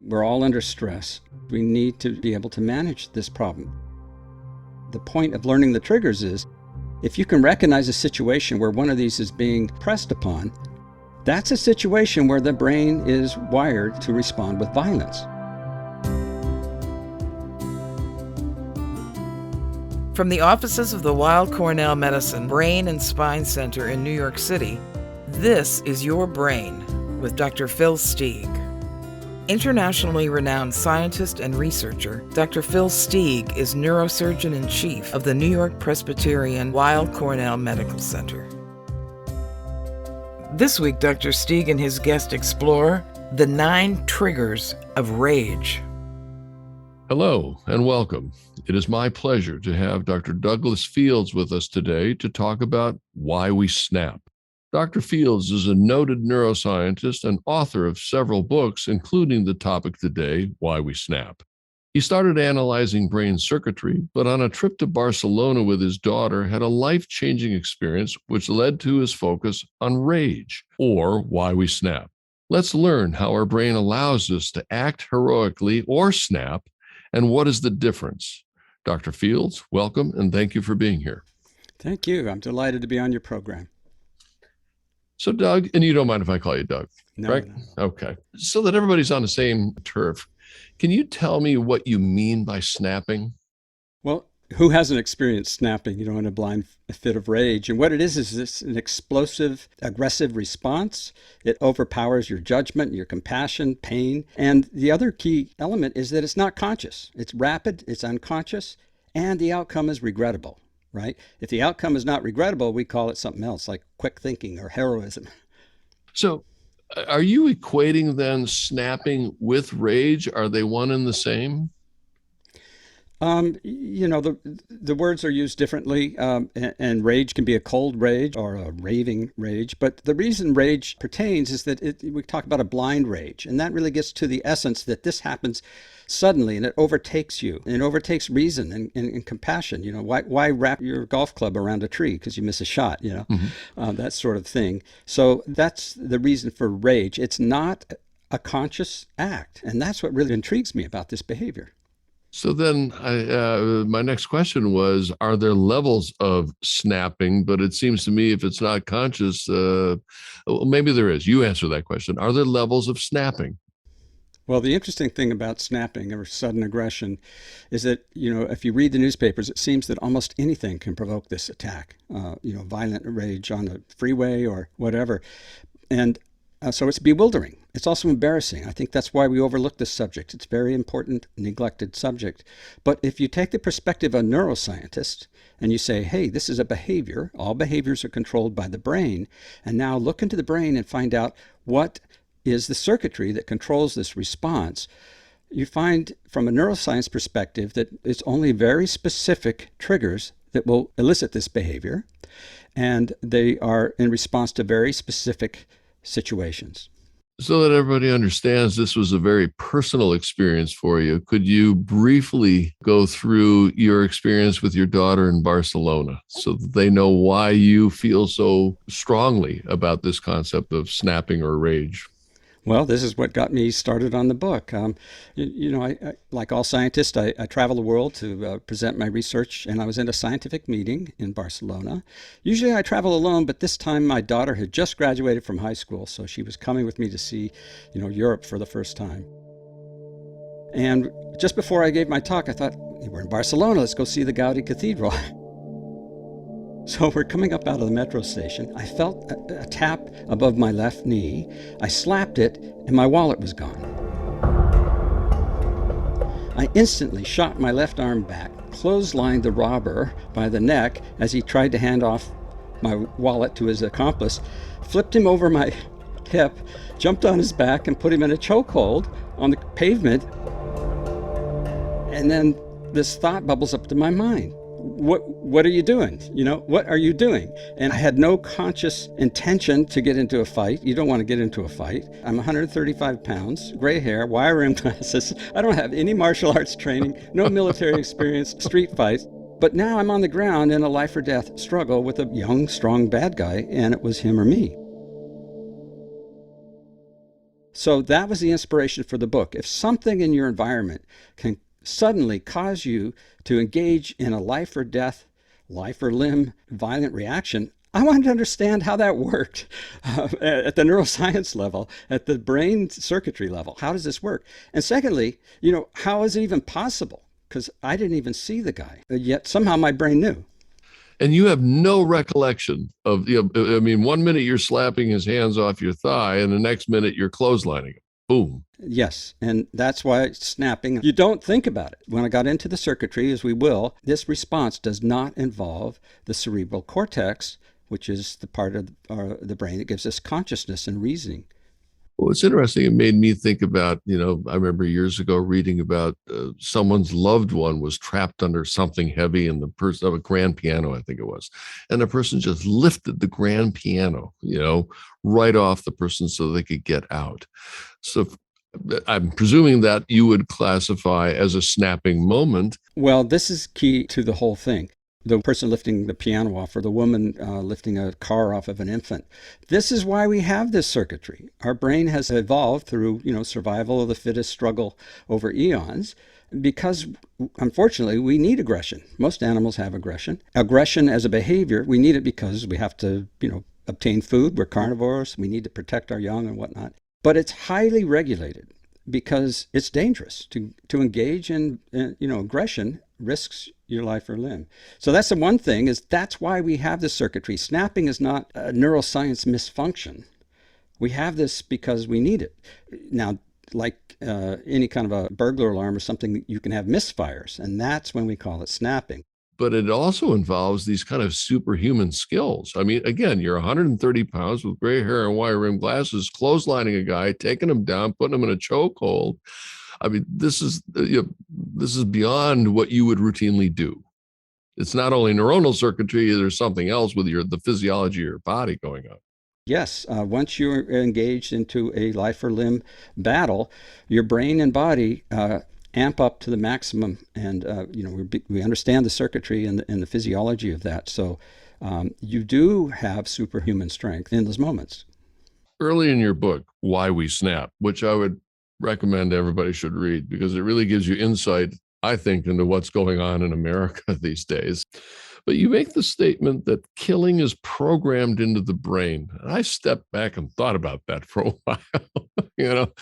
We're all under stress. We need to be able to manage this problem. The point of learning the triggers is, if you can recognize a situation where one of these is being pressed upon, that's a situation where the brain is wired to respond with violence. From the offices of the Weill Cornell Medicine Brain and Spine Center in New York City, this is Your Brain with Dr. Phil Stieg. Internationally renowned scientist and researcher, Dr. Phil Stieg is neurosurgeon-in-chief of the New York Presbyterian Weill Cornell Medical Center. This week, Dr. Stieg and his guest explore the 9 triggers of rage. Hello and welcome. It is my pleasure to have Dr. Douglas Fields with us today to talk about why we snap. Dr. Fields is a noted neuroscientist and author of several books, including the topic today, Why We Snap. He started analyzing brain circuitry, but on a trip to Barcelona with his daughter had a life-changing experience which led to his focus on rage, or why we snap. Let's learn how our brain allows us to act heroically or snap, and what is the difference. Dr. Fields, welcome, and thank you for being here. Thank you. I'm delighted to be on your program. So Doug, and you don't mind if I call you Doug, No, right? no. Okay. So that everybody's on the same turf, can you tell me what you mean by snapping? Well, who hasn't experienced snapping, in a blind fit of rage? And what it is this an explosive, aggressive response. It overpowers your judgment, your compassion, pain. And the other key element is that it's not conscious. It's rapid, it's unconscious, and the outcome is regrettable. Right? If the outcome is not regrettable, we call it something else, like quick thinking or heroism. So are you equating then snapping with rage? Are they one and the same? The words are used differently, and rage can be a cold rage or a raving rage. But the reason rage pertains is that we talk about a blind rage, and that really gets to the essence that this happens suddenly and it overtakes you, and it overtakes reason and compassion. Why wrap your golf club around a tree because you miss a shot, that sort of thing. So that's the reason for rage. It's not a conscious act, and that's what really intrigues me about this behavior. So then my next question was, are there levels of snapping? But it seems to me if it's not conscious, maybe there is. You answer that question. Are there levels of snapping? Well, the interesting thing about snapping or sudden aggression is that, if you read the newspapers, it seems that almost anything can provoke this attack, violent rage on a freeway or whatever. And so it's bewildering. It's also embarrassing. I think that's why we overlook this subject. It's a very important, neglected subject. But if you take the perspective of a neuroscientist and you say, hey, this is a behavior, all behaviors are controlled by the brain, and now look into the brain and find out what is the circuitry that controls this response, you find from a neuroscience perspective that it's only very specific triggers that will elicit this behavior, and they are in response to very specific situations. So that everybody understands, this was a very personal experience for you. Could you briefly go through your experience with your daughter in Barcelona so that they know why you feel so strongly about this concept of snapping or rage? Well, this is what got me started on the book. I like all scientists, I travel the world to present my research, and I was in a scientific meeting in Barcelona. Usually I travel alone, but this time my daughter had just graduated from high school, so she was coming with me to see, Europe for the first time. And just before I gave my talk, I thought, we're in Barcelona, let's go see the Gaudi Cathedral. So we're coming up out of the metro station. I felt a tap above my left knee. I slapped it, and my wallet was gone. I instantly shot my left arm back, clotheslined the robber by the neck as he tried to hand off my wallet to his accomplice, flipped him over my hip, jumped on his back, and put him in a chokehold on the pavement. And then this thought bubbles up to my mind. What are you doing? What are you doing? And I had no conscious intention to get into a fight. You don't want to get into a fight. I'm 135 pounds, gray hair, wire rimmed glasses. I don't have any martial arts training, no military experience, street fights. But now I'm on the ground in a life or death struggle with a young, strong bad guy, and it was him or me. So that was the inspiration for the book. If something in your environment can suddenly cause you to engage in a life or death, life or limb violent reaction, I wanted to understand how that worked at the neuroscience level, at the brain circuitry level. How does this work? And secondly, how is it even possible? Because I didn't even see the guy, yet somehow my brain knew. And you have no recollection of, 1 minute you're slapping his hands off your thigh, and the next minute you're clotheslining him. Boom. Yes, and that's why snapping, you don't think about it. When I got into the circuitry, as we will, this response does not involve the cerebral cortex, which is the part of the brain that gives us consciousness and reasoning. Well, it's interesting. It made me think about, I remember years ago reading about someone's loved one was trapped under something heavy, and the person of a grand piano, I think it was, and the person just lifted the grand piano, right off the person so they could get out. So I'm presuming that you would classify as a snapping moment. Well, this is key to the whole thing. The person lifting the piano off, or the woman lifting a car off of an infant. This is why we have this circuitry. Our brain has evolved through, survival of the fittest struggle over eons, because unfortunately we need aggression. Most animals have aggression. Aggression as a behavior, we need it because we have to, obtain food. We're carnivores. We need to protect our young and whatnot. But it's highly regulated because it's dangerous to engage in, aggression risks your life or limb. So that's the one thing, is that's why we have this circuitry. Snapping is not a neuroscience misfunction. We have this because we need it. Now, like any kind of a burglar alarm or something, you can have misfires, and that's when we call it snapping. But it also involves these kind of superhuman skills. I mean, again, you're 130 pounds with gray hair and wire-rimmed glasses, clotheslining a guy, taking him down, putting him in a chokehold. I mean, this is beyond what you would routinely do. It's not only neuronal circuitry, there's something else with the physiology of your body going on. Yes, once you're engaged into a life or limb battle, your brain and body amp up to the maximum, and we understand the circuitry and the physiology of that. So you do have superhuman strength in those moments. Early in your book, Why We Snap, which I would recommend everybody should read, because it really gives you insight, I think, into what's going on in America these days. But you make the statement that killing is programmed into the brain. And I stepped back and thought about that for a while.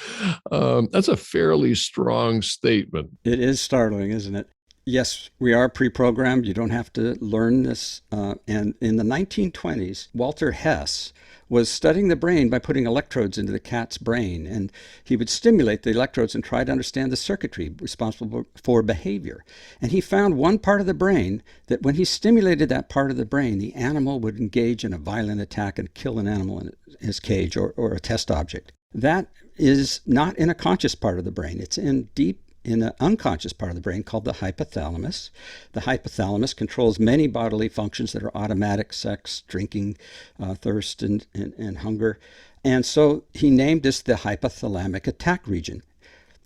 That's a fairly strong statement. It is startling, isn't it? Yes, we are pre-programmed. You don't have to learn this. And in the 1920s, Walter Hess was studying the brain by putting electrodes into the cat's brain. And he would stimulate the electrodes and try to understand the circuitry responsible for behavior. And he found one part of the brain that when he stimulated that part of the brain, the animal would engage in a violent attack and kill an animal in his cage or a test object. That is not in a conscious part of the brain. It's in an unconscious part of the brain called the hypothalamus. The hypothalamus controls many bodily functions that are automatic: sex, drinking, thirst, and hunger. And so he named this the hypothalamic attack region.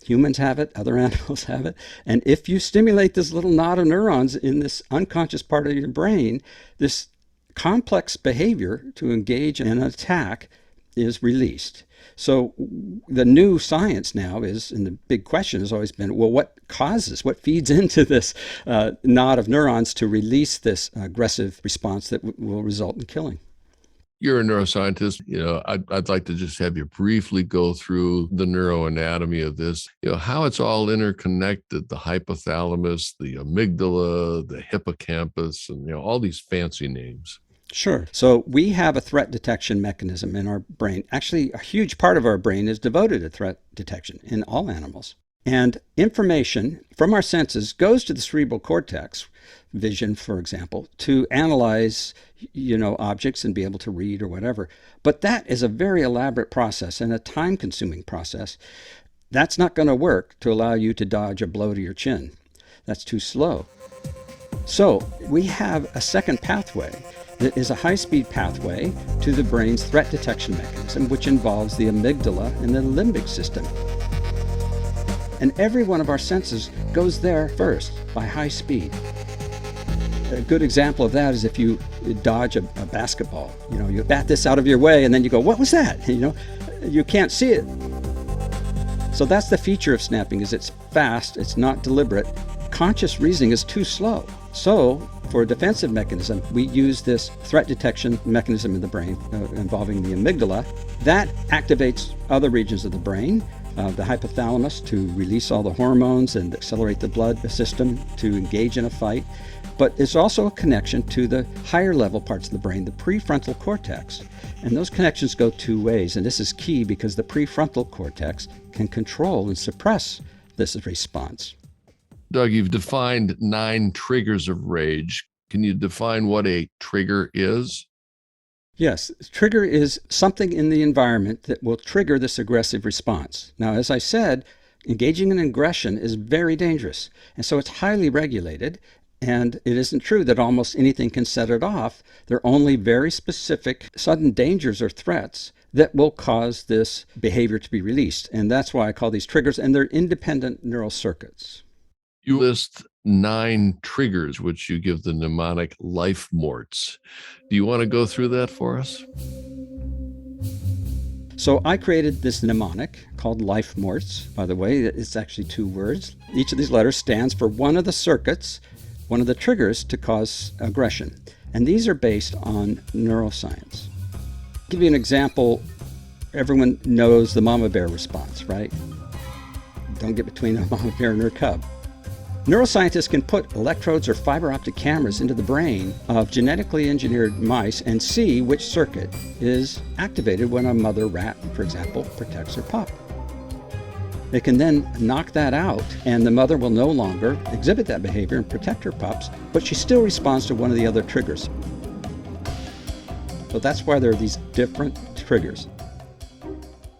Humans have it, other animals have it. And if you stimulate this little knot of neurons in this unconscious part of your brain, this complex behavior to engage in an attack is released. So the new science now is, and the big question has always been, well, what feeds into this knot of neurons to release this aggressive response that will result in killing? You're a neuroscientist. I'd like to just have you briefly go through the neuroanatomy of this, how it's all interconnected: the hypothalamus, the amygdala, the hippocampus, and, all these fancy names. Sure. So we have a threat detection mechanism in our brain. Actually, a huge part of our brain is devoted to threat detection in all animals. And information from our senses goes to the cerebral cortex, vision, for example, to analyze, objects and be able to read or whatever. But that is a very elaborate process and a time-consuming process. That's not going to work to allow you to dodge a blow to your chin. That's too slow. So we have a second pathway that is a high-speed pathway to the brain's threat detection mechanism, which involves the amygdala and the limbic system. And every one of our senses goes there first by high speed. A good example of that is if you dodge a basketball. You bat this out of your way and then you go, what was that? You can't see it. So that's the feature of snapping, is it's fast, it's not deliberate. Conscious reasoning is too slow. So for a defensive mechanism, we use this threat detection mechanism in the brain involving the amygdala. That activates other regions of the brain, the hypothalamus, to release all the hormones and accelerate the blood system to engage in a fight. But it's also a connection to the higher level parts of the brain, the prefrontal cortex. And those connections go two ways. And this is key because the prefrontal cortex can control and suppress this response. Doug, you've defined 9 triggers of rage. Can you define what a trigger is? Yes, trigger is something in the environment that will trigger this aggressive response. Now, as I said, engaging in aggression is very dangerous. And so it's highly regulated. And it isn't true that almost anything can set it off. There are only very specific sudden dangers or threats that will cause this behavior to be released. And that's why I call these triggers, and they're independent neural circuits. You list 9 triggers, which you give the mnemonic life morts. Do you want to go through that for us? So I created this mnemonic called life morts. By the way, it's actually 2 words. Each of these letters stands for one of the circuits, one of the triggers to cause aggression. And these are based on neuroscience. I'll give you an example. Everyone knows the mama bear response, right? Don't get between a mama bear and her cub. Neuroscientists can put electrodes or fiber optic cameras into the brain of genetically engineered mice and see which circuit is activated when a mother rat, for example, protects her pup. They can then knock that out, and the mother will no longer exhibit that behavior and protect her pups, but she still responds to one of the other triggers. So that's why there are these different triggers.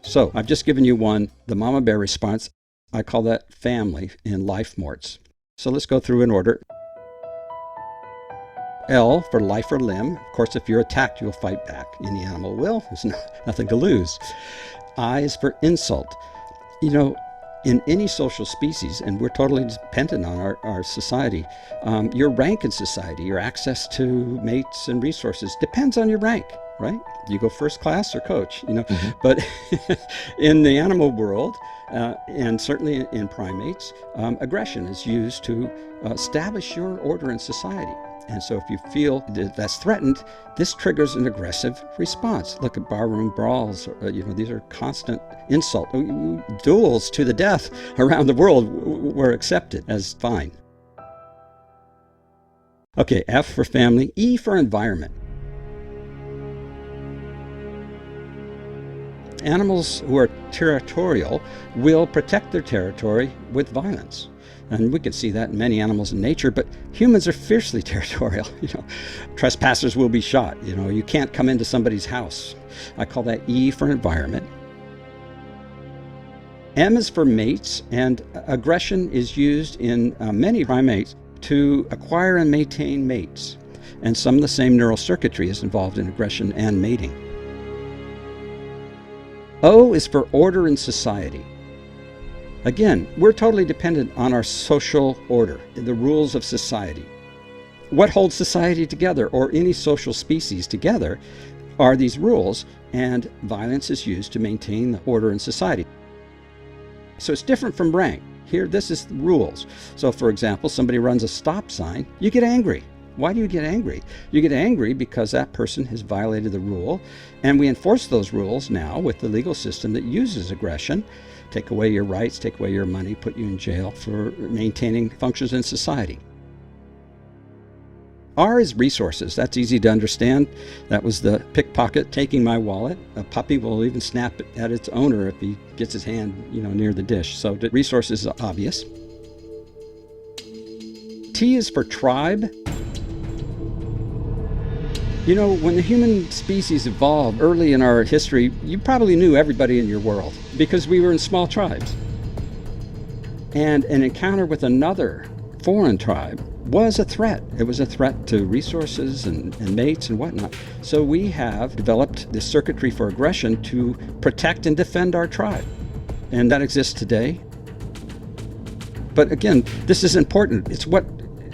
So I've just given you one, the mama bear response. I call that family in life morts. So let's go through in order. L for life or limb. Of course, if you're attacked, you'll fight back. Any animal will. There's nothing to lose. I is for insult. You know, in any social species, and we're totally dependent on our society, your rank in society, your access to mates and resources depends on your rank, right? You go first class or coach, you know. Mm-hmm. But in the animal world, and certainly in primates, aggression is used to establish your order in society. And so if you feel that's threatened, this triggers an aggressive response. Look at barroom brawls. These are constant insult. Duels to the death around the world were accepted as fine. Okay, F for family, E for environment. Animals who are territorial will protect their territory with violence. And we can see that in many animals in nature, but humans are fiercely territorial. Trespassers will be shot. You can't come into somebody's house. I call that E for environment. M is for mates, and aggression is used in many primates to acquire and maintain mates. And some of the same neural circuitry is involved in aggression and mating. O is for order in society. Again, we're totally dependent on our social order, the rules of society. What holds society together, or any social species together, are these rules, and violence is used to maintain the order in society. So it's different from rank. Here, this is the rules. So for example, somebody runs a stop sign, you get angry. Why do you get angry? You get angry because that person has violated the rule, and we enforce those rules now with the legal system that uses aggression. Take away your rights, take away your money, put you in jail for maintaining functions in society. R is resources. That's easy to understand. That was the pickpocket taking my wallet. A puppy will even snap at its owner if he gets his hand, near the dish. So the resources is obvious. T is for tribe. When the human species evolved early in our history, you probably knew everybody in your world because we were in small tribes. And an encounter with another foreign tribe was a threat. It was a threat to resources and mates and whatnot. So we have developed this circuitry for aggression to protect and defend our tribe. And that exists today. But again, this is important. It's what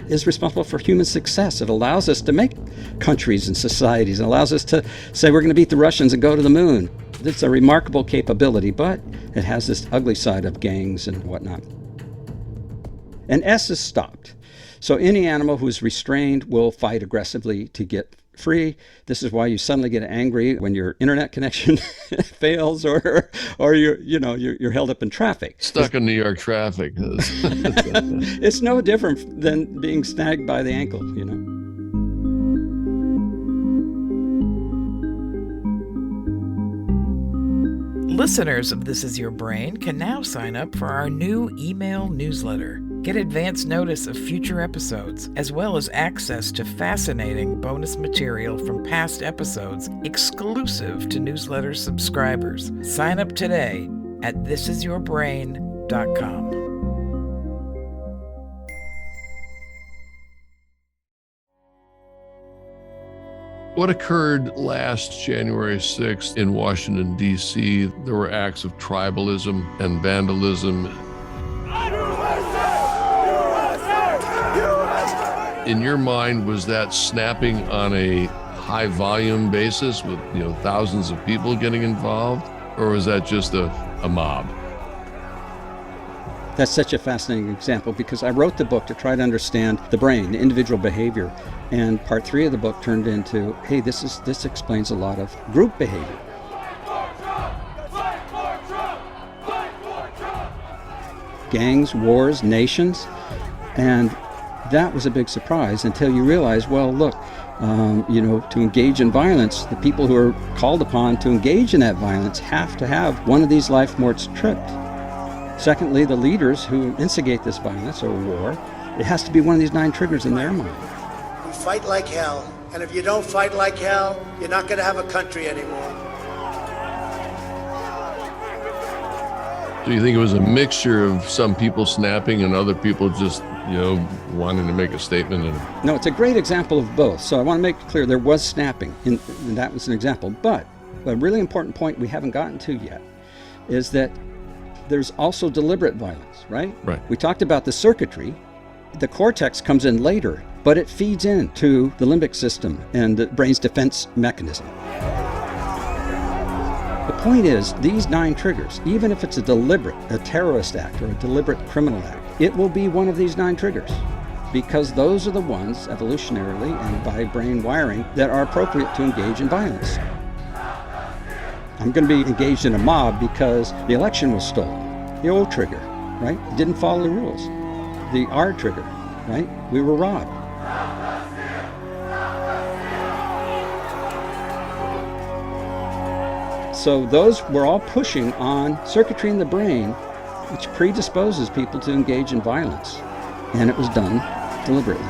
is responsible for human success. It allows us to make countries and societies. It allows us to say we're going to beat the Russians and go to the moon. It's a remarkable capability, but it has this ugly side of gangs and whatnot. And S is stopped. So any animal who's restrained will fight aggressively to get free. This is why you suddenly get angry when your internet connection fails, or you're held up in traffic. Stuck in New York traffic. It's no different than being snagged by the ankle, Listeners of This Is Your Brain can now sign up for our new email newsletter. Get advance notice of future episodes, as well as access to fascinating bonus material from past episodes exclusive to newsletter subscribers. Sign up today at thisisyourbrain.com. What occurred last January 6th in Washington, D.C., there were acts of tribalism and vandalism. In your mind, was that snapping on a high volume basis with thousands of people getting involved, or was that just a mob? That's such a fascinating example, because I wrote the book to try to understand the brain, the individual behavior, and part 3 of the book turned into, hey, this explains a lot of group behavior. Gangs, wars, nations, and that was a big surprise until you realize, well, look, to engage in violence, the people who are called upon to engage in that violence have to have one of these life morts tripped. Secondly, the leaders who instigate this violence or war, it has to be one of these 9 triggers in their mind. We fight like hell, and if you don't fight like hell, you're not going to have a country anymore. Do you think it was a mixture of some people snapping and other people just, wanting to make a statement? No, it's a great example of both. So I want to make it clear there was snapping, and that was an example. But a really important point we haven't gotten to yet is that there's also deliberate violence, right? Right. We talked about the circuitry. The cortex comes in later, but it feeds into the limbic system and the brain's defense mechanism. The point is, these 9 triggers, even if it's a terrorist act or a deliberate criminal act, it will be one of these 9 triggers, because those are the ones, evolutionarily and by brain wiring, that are appropriate to engage in violence. I'm going to be engaged in a mob because the election was stolen. The O trigger, right? Didn't follow the rules. The R trigger, right? We were robbed. So those were all pushing on circuitry in the brain, which predisposes people to engage in violence. And it was done deliberately.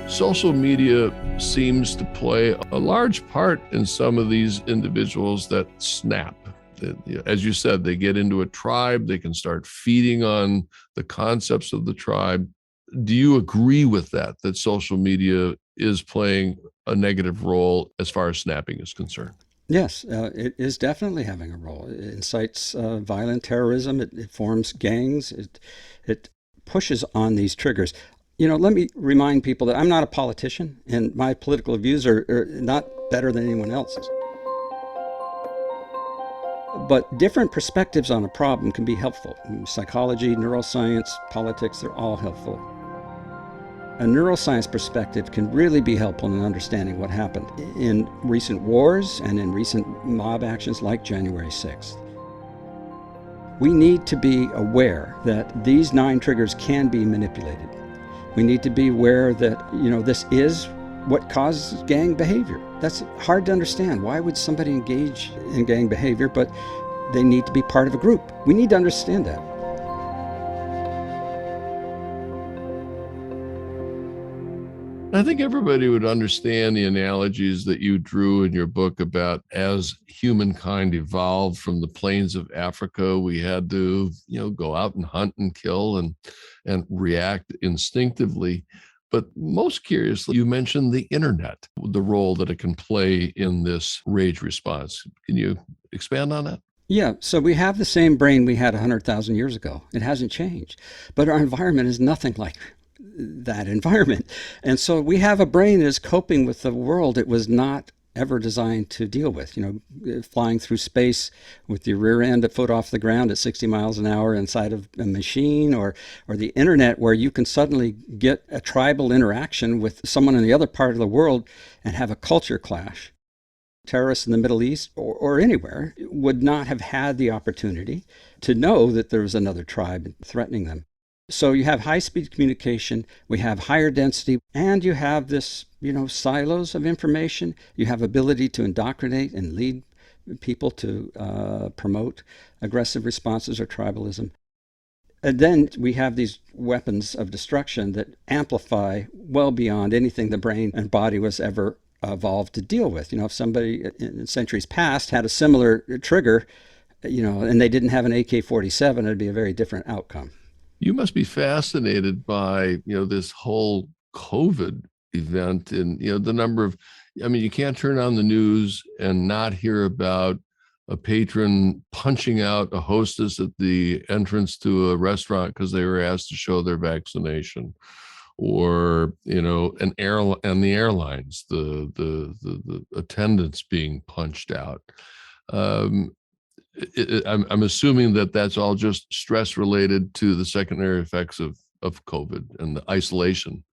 Social media seems to play a large part in some of these individuals that snap. As you said, they get into a tribe, they can start feeding on the concepts of the tribe. Do you agree with that social media is playing a negative role as far as snapping is concerned? Yes, it is definitely having a role. It incites violent terrorism. It forms gangs. It pushes on these triggers. Let me remind people that I'm not a politician, and my political views are not better than anyone else's. But different perspectives on a problem can be helpful. Psychology, neuroscience, politics, they're all helpful. A neuroscience perspective can really be helpful in understanding what happened in recent wars and in recent mob actions like January 6th. We need to be aware that these 9 triggers can be manipulated. We need to be aware that, this is what causes gang behavior. That's hard to understand. Why would somebody engage in gang behavior, but they need to be part of a group? We need to understand that. I think everybody would understand the analogies that you drew in your book about as humankind evolved from the plains of Africa, we had to, go out and hunt and kill and react instinctively. But most curiously, you mentioned the internet, the role that it can play in this rage response. Can you expand on that? Yeah, so we have the same brain we had 100,000 years ago. It hasn't changed. But our environment is nothing like that environment. And so we have a brain that is coping with the world it was not ever designed to deal with. Flying through space with your rear end a foot off the ground at 60 miles an hour inside of a machine, or the internet, where you can suddenly get a tribal interaction with someone in the other part of the world and have a culture clash. Terrorists in the Middle East or anywhere would not have had the opportunity to know that there was another tribe threatening them. So you have high-speed communication, we have higher density, and you have this, silos of information. You have ability to indoctrinate and lead people to promote aggressive responses or tribalism. And then we have these weapons of destruction that amplify well beyond anything the brain and body was ever evolved to deal with. If somebody in centuries past had a similar trigger, and they didn't have an AK-47, it'd be a very different outcome. You must be fascinated by, this whole COVID event and, the number of, you can't turn on the news and not hear about a patron punching out a hostess at the entrance to a restaurant because they were asked to show their vaccination, or, an airline and the airlines, the attendants being punched out. I'm assuming that that's all just stress related to the secondary effects of COVID and the isolation.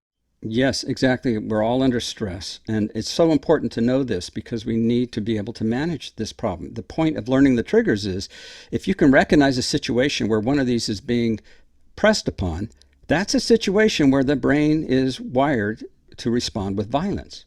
Yes, exactly. We're all under stress. And it's so important to know this because we need to be able to manage this problem. The point of learning the triggers is if you can recognize a situation where one of these is being pressed upon, that's a situation where the brain is wired to respond with violence.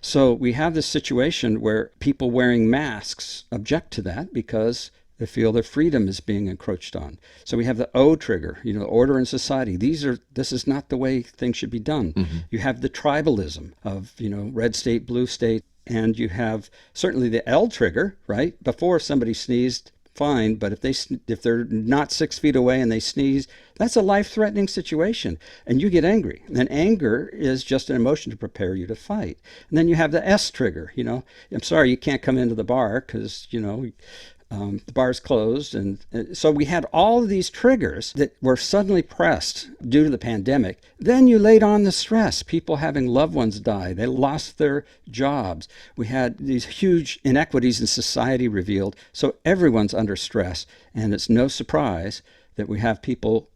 So we have this situation where people wearing masks object to that because they feel their freedom is being encroached on. So we have the O trigger, order in society. This is not the way things should be done. Mm-hmm. You have the tribalism of, red state, blue state, and you have certainly the L trigger, right? Before somebody sneezed, fine, but if they're not 6 feet away and they sneeze, that's a life-threatening situation, and you get angry. And anger is just an emotion to prepare you to fight. And then you have the S trigger. I'm sorry, you can't come into the bar because the bar's closed, and so we had all of these triggers that were suddenly pressed due to the pandemic. Then you laid on the stress, people having loved ones die, they lost their jobs. We had these huge inequities in society revealed, so everyone's under stress, and it's no surprise that we have people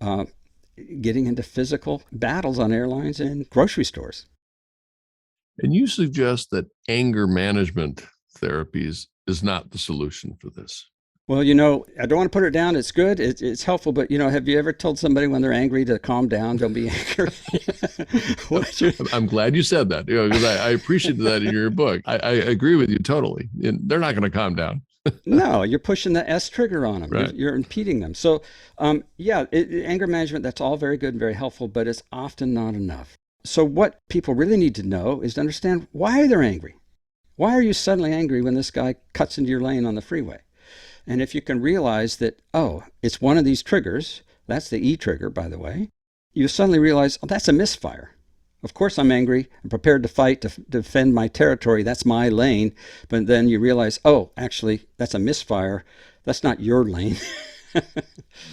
getting into physical battles on airlines and grocery stores. And you suggest that anger management therapies is not the solution for this. Well, I don't want to put it down. It's good. It's helpful. But, have you ever told somebody when they're angry to calm down? Don't be angry. I'm glad you said that, because I appreciate that in your book. I agree with you totally. They're not going to calm down. No, you're pushing the S trigger on them. Right. You're impeding them. So, anger management, that's all very good and very helpful, but it's often not enough. So what people really need to know is to understand why they're angry. Why are you suddenly angry when this guy cuts into your lane on the freeway? And if you can realize that, it's one of these triggers, that's the E trigger, by the way, you suddenly realize, that's a misfire. Of course I'm angry. I'm prepared to fight to defend my territory. That's my lane. But then you realize, actually, that's a misfire. That's not your lane.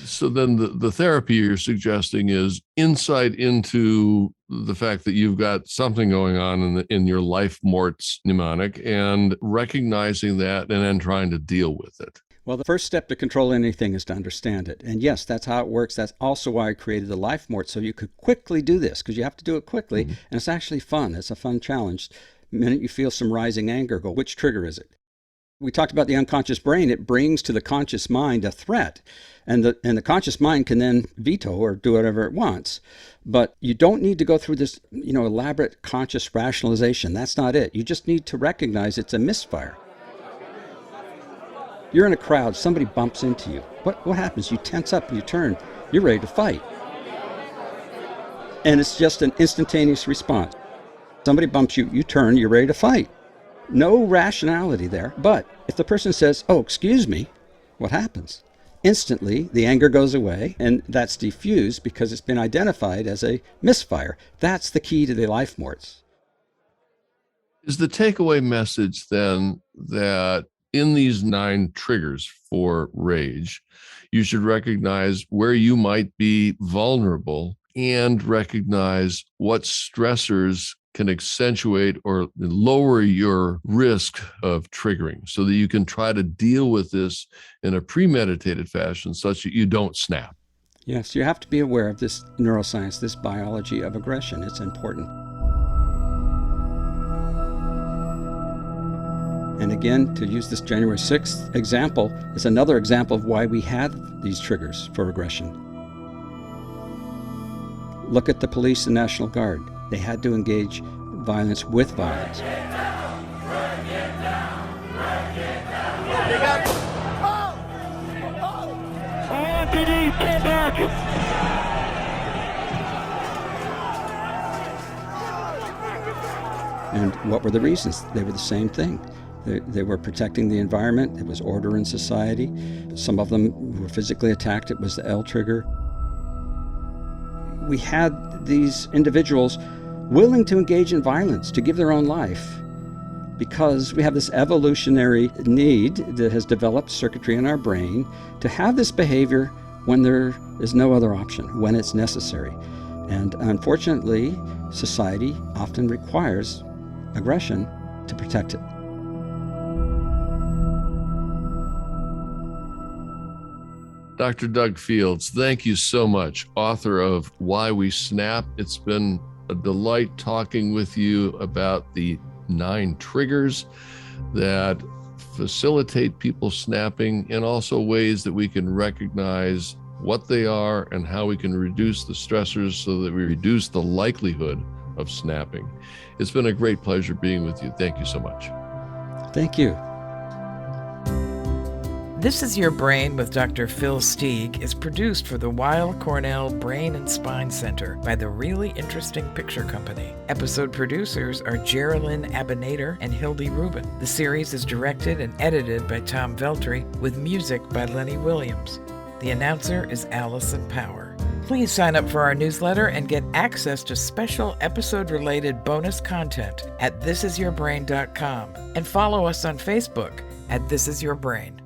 So then the therapy you're suggesting is insight into the fact that you've got something going on in your life morts mnemonic, and recognizing that and then trying to deal with it. Well, the first step to control anything is to understand it. And yes, that's how it works. That's also why I created the life mort, so you could quickly do this, because you have to do it quickly. Mm-hmm. And it's actually fun. It's a fun challenge. The minute you feel some rising anger, go, which trigger is it? We talked about the unconscious brain. It brings to the conscious mind a threat, and the conscious mind can then veto or do whatever it wants. But you don't need to go through this, elaborate conscious rationalization. That's not it. You just need to recognize it's a misfire. You're in a crowd. Somebody bumps into you. What happens? You tense up and you turn. You're ready to fight. And it's just an instantaneous response. Somebody bumps you, you turn, you're ready to fight. No rationality there. But if the person says, excuse me, what happens? Instantly, the anger goes away, and that's diffused because it's been identified as a misfire. That's the key to the life morts. Is the takeaway message then that in these 9 triggers for rage, you should recognize where you might be vulnerable and recognize what stressors can accentuate or lower your risk of triggering so that you can try to deal with this in a premeditated fashion such that you don't snap. Yes, you have to be aware of this neuroscience, this biology of aggression. It's important. And again, to use this January 6th example, is another example of why we had these triggers for aggression. Look at the police and National Guard. They had to engage violence with violence. And what were the reasons? They were the same thing. They were protecting the environment. It was order in society. Some of them were physically attacked. It was the L trigger. We had these individuals willing to engage in violence, to give their own life, because we have this evolutionary need that has developed circuitry in our brain to have this behavior when there is no other option, when it's necessary. And unfortunately, society often requires aggression to protect it. Dr. Doug Fields, thank you so much, author of Why We Snap. It's been a delight talking with you about the 9 triggers that facilitate people snapping, and also ways that we can recognize what they are and how we can reduce the stressors so that we reduce the likelihood of snapping. It's been a great pleasure being with you. Thank you so much. Thank you. This is Your Brain with Dr. Phil Steig is produced for the Weill Cornell Brain and Spine Center by the Really Interesting Picture Company. Episode producers are Geraldine Abinader and Hildy Rubin. The series is directed and edited by Tom Veltri with music by Lenny Williams. The announcer is Allison Power. Please sign up for our newsletter and get access to special episode-related bonus content at thisisyourbrain.com, and follow us on Facebook at This Is Your Brain.